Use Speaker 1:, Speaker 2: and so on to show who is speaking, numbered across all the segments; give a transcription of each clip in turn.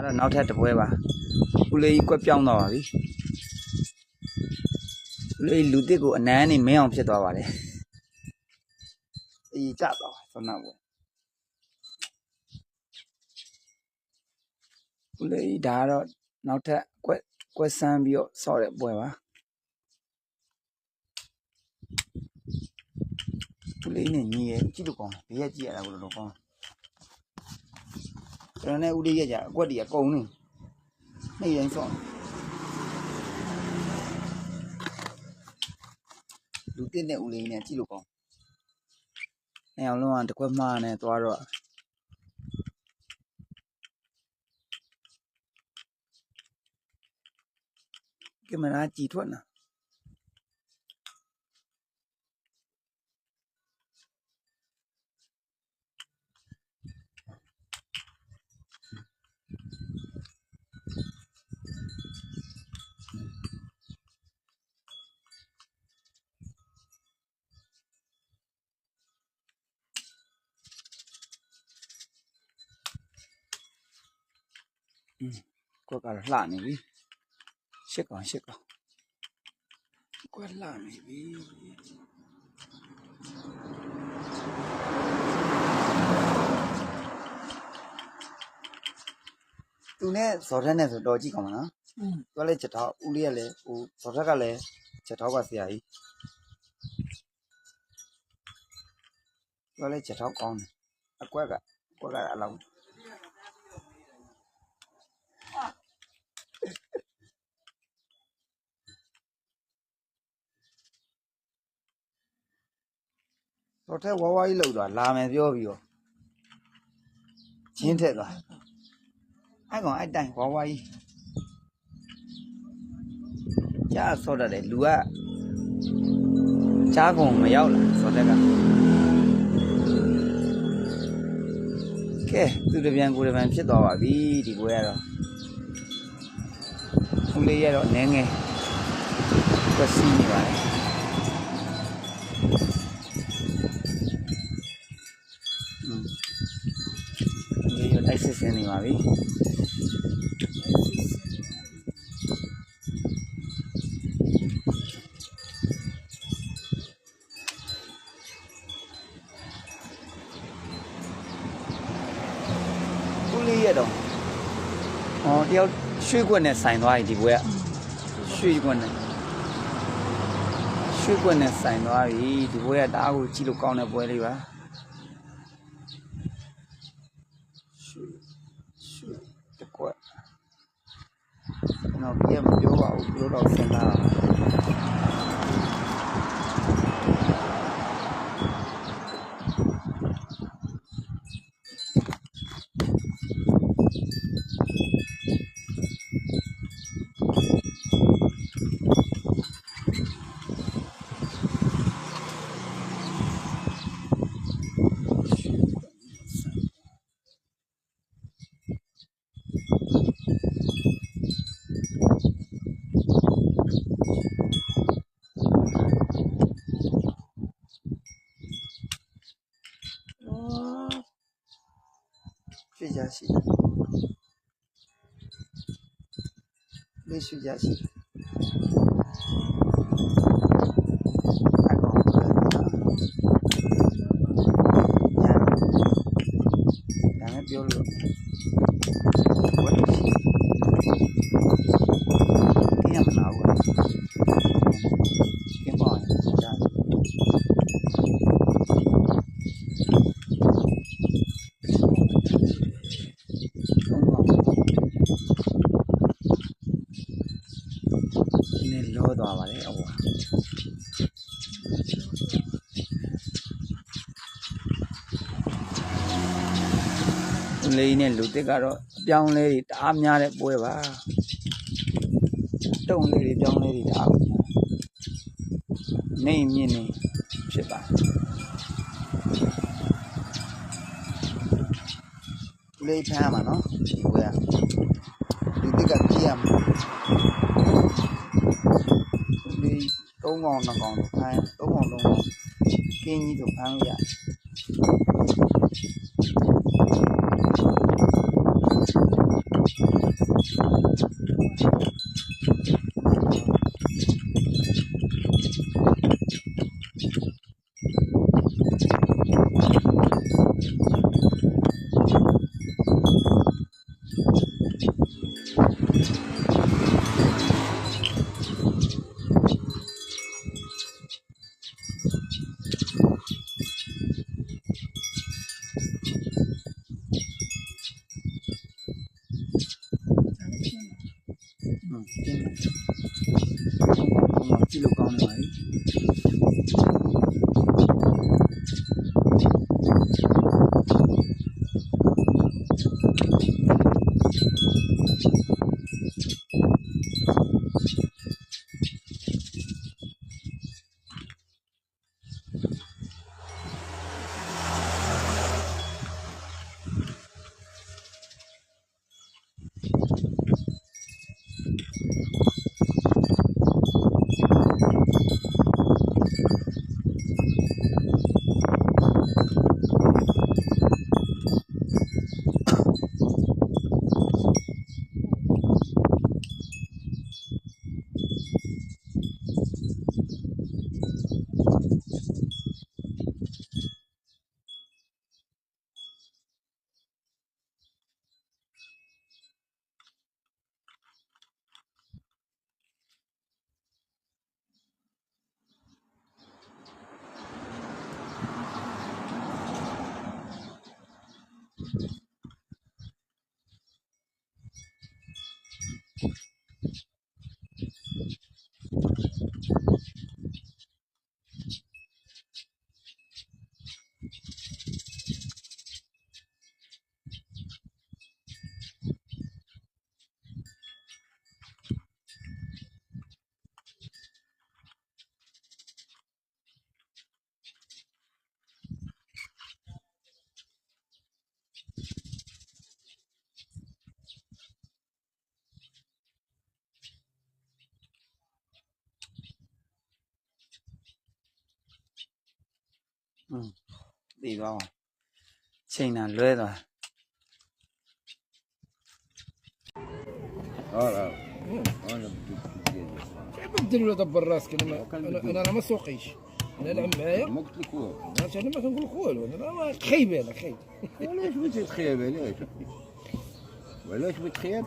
Speaker 1: အဲ့တော့နောက်ထပ်တစ်ပွဲပါဦးလေးကွက်ပြောင်းတော့ပါပြီဦးလေးလူတစ်ကိုအနမ်းနေမင်းအောင်ဖြစ်သွားပါတယ်အေးကြတော့ဆောနာပွဲဦးလေးဒါကတော့နောက်ထပ်ကွက်ဆန်းပြီးတော့ဆော့တဲ့ပွဲပါဦးလေးနဲ့ညီရဲ့ကြည့်လို့ကောင်းတယ်ဘေးရက်ကြည့်ရတာကိုတော့ကောင်းကျွန်တော်နဲ့ဦးလေးရက်ကြအကွက်တည်းကကုန်းနေနှိမ့်တိုင်းဆော့လူတစ်နဲ့ဦးလေးနဲ့ကြည့်လို့ကောင်းနေအောင်လုံးဝတစ်ခွက်မှားနဲ့သွားတော့ကင်မရာကြည့်ထွက်နာကွက်ကတော့လှနေပြီရှစ်ကောင်ကွက်လှနေပြီသူနဲ့ဇော်ထက်နဲ့ဆိုတော်ကြည့်ကောင်းပါနော်သူကလည်းချက်ထောက်ဦးလေးကလည်းဟိုဇော်ထက်ကလည်းချက်ထောက်ကဆရာကြီးသူကလည်းချက်ထောက်ကောင်းတယ်အကွက်ကအဲ့လောက်တော့ထဲဝါးဝါးကြီးလောက်သွားလာမယ်ပြောပြီးတော့ချင်းထက်သွားအဲ့ကောင်အဲ့တိုင်ဝါးဝါးကြီးကြားဆော့တတ်တယ်လူကကြားကုန်မရောက်လာဆော့တက်ကကဲသူတပြန်ကိုတပြန်ဖြစ်သွားပါပြီဒီပွဲကတော့ဦးလေးရတော့နည်းငယ်ကွက်စီးနေပါလေတိုက်စစ်ဆင်းနေပါပြီဦးလေးရတော့တယောက်ရွှေကွက်နဲ့ဆိုင်သွားပြီဒီပွဲကရွှေကွက်နဲ့ဆိုင်သွားပြီဒီပွဲကတအားကိုကြည့်လို့ကောင်းတဲ့ပွဲလေးပါနော်ပြမပြောပါဘူးပြောတော့စဉ်းစားရွှေကြရှိလေးရွှေကြရှိဒါနဲ့ပြောလို့ဝတ်ရှိဒီရမနာဘူးကင်ပါကြားလောသွားပါလေအဝါလေးနဲ့လူတစ်ကတော့အပြောင်းလဲတွေတအားများတဲ့ပွဲပါတုံလေးတွေပြောင်းလေးတွေတအားနေမြင့်နေဖြစ်ပါလေးဖမ်းမှာနော်ဒီပွဲကလူတစ်ကကြည့်ရမှာလေး3កောင်2កောင်ဖမ်း3កောင်3កောင်ကင်းကြီးတို့ဖမ်းလို့ရ ကြည့်လို့ကောင်းနေပါပြီသိသွားအောင်ချိန်တာလွဲသွား
Speaker 2: بدل له دبر راسك انا ما سوقيش انا نلعب معايا
Speaker 3: ما قلت لك والو
Speaker 2: انا ما كنقول لك والو انا خايب انا خايب
Speaker 3: علاش بغيتي تخيب علاش بغيت تخيب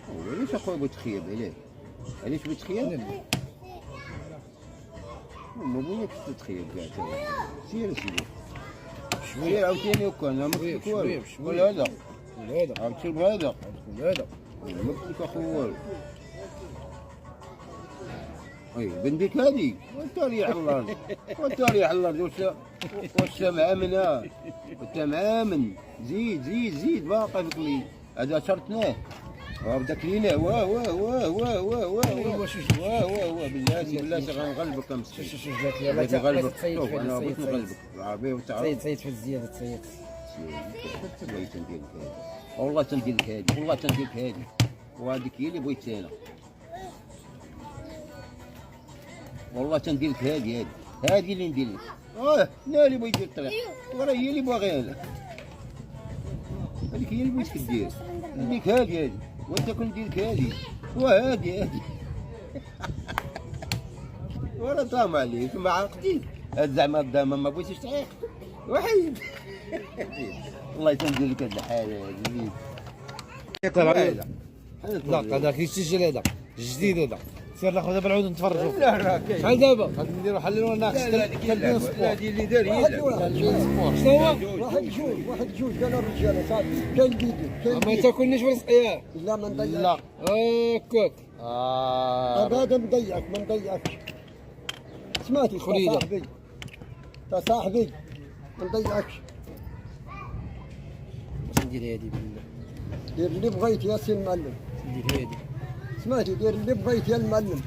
Speaker 3: علاش اخويا بغيت تخيب علاش بغيت تخيب ما بغيتش تخيب كاع سير سيدي شويه عاوتاني هكا انا ما قلت لك والو ولا هذا
Speaker 2: هذا
Speaker 3: عاودتي بهذا
Speaker 2: هذا
Speaker 3: ما قلت لك اخويا والو اي بنديك هذه وانت ريح الله وانت ريح الله واش معامنا وانت معامن زيد باقي فيك لي هذا شرطناه وبداك لينا واه بالله غنغلبك مسكين
Speaker 2: بغيت
Speaker 3: نغلبك
Speaker 2: تسيد
Speaker 3: انا بغيت نغلبك عربي وتعرف
Speaker 2: تسيد في الزياده تسيد
Speaker 3: بغيت ندير لك هذه والله تندير لك هذه والله تندير لك هذه وهذيك هي اللي بغيت انا والله تندير لك هذه اللي ندير لك لا اللي بغيت يدير الطريق وراه هي اللي باغيها لك هذيك هي اللي بغيتك دير نديك هذه وانت كندير لك هذه وهذه وراه طامع عليك ما عاقتيك زعما الدامه ما بغيتيش تعيق وحيد والله تندير لك هذه الحاله هذه
Speaker 2: لا هذاك يسجل هذا جديد هذا سير ناخذ دابا نعاودو نتفرجوا
Speaker 3: لا راه كاين
Speaker 2: شحال دابا غادي نديرو حللوا ناقص
Speaker 3: هذه اللي دار هي
Speaker 2: شنو هو؟
Speaker 4: واحد جوج قالوا الرجال صافي كاين فيديو
Speaker 2: ما تاكلنيش بالسقيا
Speaker 4: لا ما نضيعش
Speaker 2: لا هكاك
Speaker 4: هذا مضيعك ما نضيعكش سمعتي
Speaker 2: خليلة.
Speaker 4: صاحبي تا صاحبي ما نضيعكش
Speaker 2: ندير هادي بالله
Speaker 4: دير اللي بغيت يا سي المعلم
Speaker 2: ندير هادي
Speaker 4: سمعتي دير اللي بغيت يا المعلم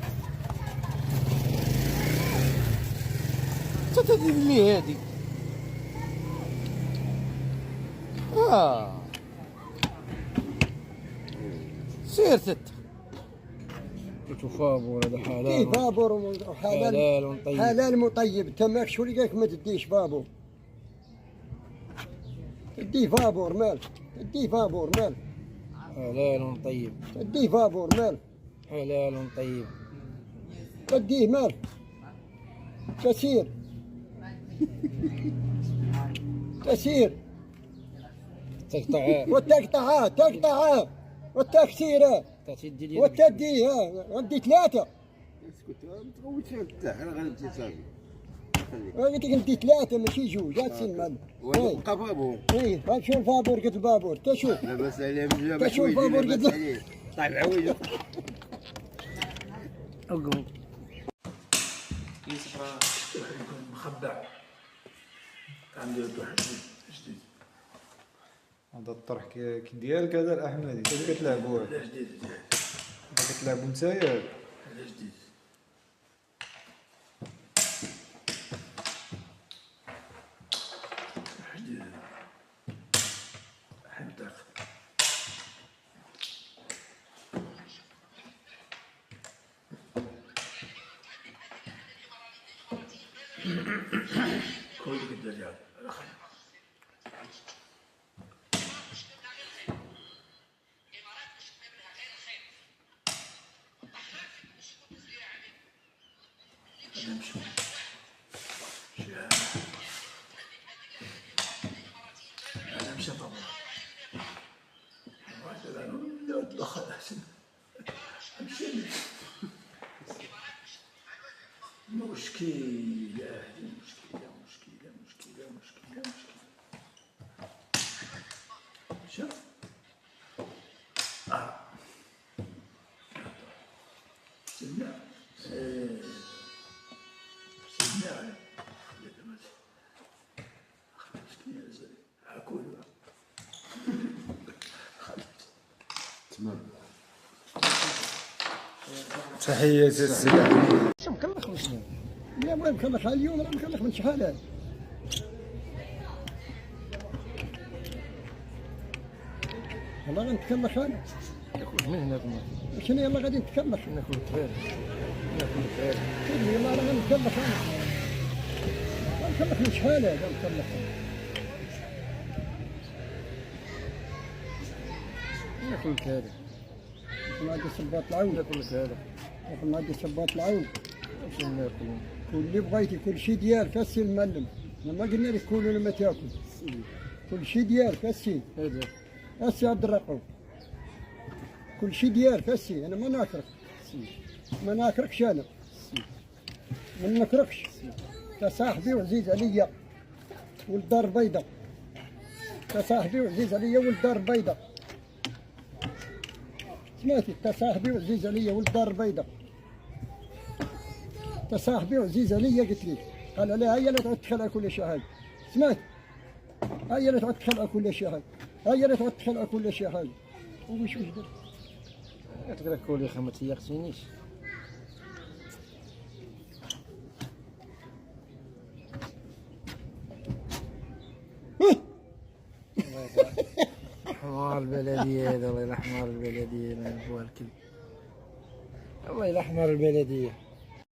Speaker 2: انت تدير لي هادي سير ست فابور هذا
Speaker 4: كيف
Speaker 2: حلال
Speaker 4: بابور وحلال
Speaker 2: حلال طيب
Speaker 4: حلال مطيب انت ماك شو لقاك ما تديش بابور اديه بابور مال اديه بابور مال
Speaker 2: حلال طيب
Speaker 4: اديه بابور مال
Speaker 2: حلال طيب
Speaker 4: اديه مال كثير كثير
Speaker 2: تقطع
Speaker 4: وتقطعها والتكسيره
Speaker 2: تدي لي
Speaker 4: وتديها ودي ثلاثه
Speaker 3: اسكت ما تغوتش انت انا غنمشي صافي
Speaker 4: قلت لك انت ثلاثه ماشي جوج هاد سي المال.
Speaker 3: وبقى بابور.
Speaker 4: اي شوف الفابور قلت البابور تشوف
Speaker 3: لاباس عليه من جاب
Speaker 4: تشوف
Speaker 3: حوايج
Speaker 4: بابور
Speaker 3: لاباس
Speaker 4: قد-
Speaker 3: عليه. طيب عويجه.
Speaker 2: أقوم يكون مخبع عندي واحد جديد.
Speaker 5: هذا الطرح كي ديالك هذا الاحمدي انت كتلعبوه
Speaker 2: هذا جديد
Speaker 5: كتلعبو نتايا
Speaker 2: هذا جديد. جديد حمدك كل الدجاج نمشي أنا مشى طبعا لا أدخل أحسن أمشي مشكلة مشكلة مشكلة مشكلة مشكلة مشكلة شوف سمع سمع
Speaker 5: تحية السلام
Speaker 4: شو مكلخ وشنو؟ لا ما مكلخ اليوم راه مكلخ من شحال هذا. والله غنتكلخ انا.
Speaker 2: ناكل من هناك
Speaker 4: شنو يلا غادي نتكلخ.
Speaker 2: ناكل كبير ناكل كبير
Speaker 4: كلي يلا راه غنتكلخ انا. غنتكلخ من شحال هذا مكلخ.
Speaker 2: ناكل كبير
Speaker 4: نادي صباط العود.
Speaker 2: ناكل كبير
Speaker 4: نادي صباط العود.
Speaker 2: شنو ناكل
Speaker 4: كل اللي بغيتي كل شيء ديالك السي المعلم. ما قلنا لك كل ولا ما تاكل. كل شيء ديالك السي.
Speaker 2: هذا
Speaker 4: السي عبد الرقوب. كل شيء ديالك السي انا ما ناكرك. ما ناكركش انا. ما نكركش. تا صاحبي وعزيز عليا ولد دار بيضاء. تا صاحبي وعزيز عليا ولد دار بيضاء. سمعتي تا صاحبي وعزيز عليا ولد دار بيضاء. تا صاحبي وعزيز عليا قلت لي قال لها هيا لا تعود تدخل على كل شيء هاي. سمعت هيا لا تعود تدخل على كل شيء هاي. هيا لا تعود تدخل على كل شيء هاي. وش درت؟
Speaker 2: تقدر تقول يا اخي ما تيقتنيش حمار البلدية هذا، الله يرحم حمار البلدية ما يبغى الكل، الله يرحم حمار البلدية.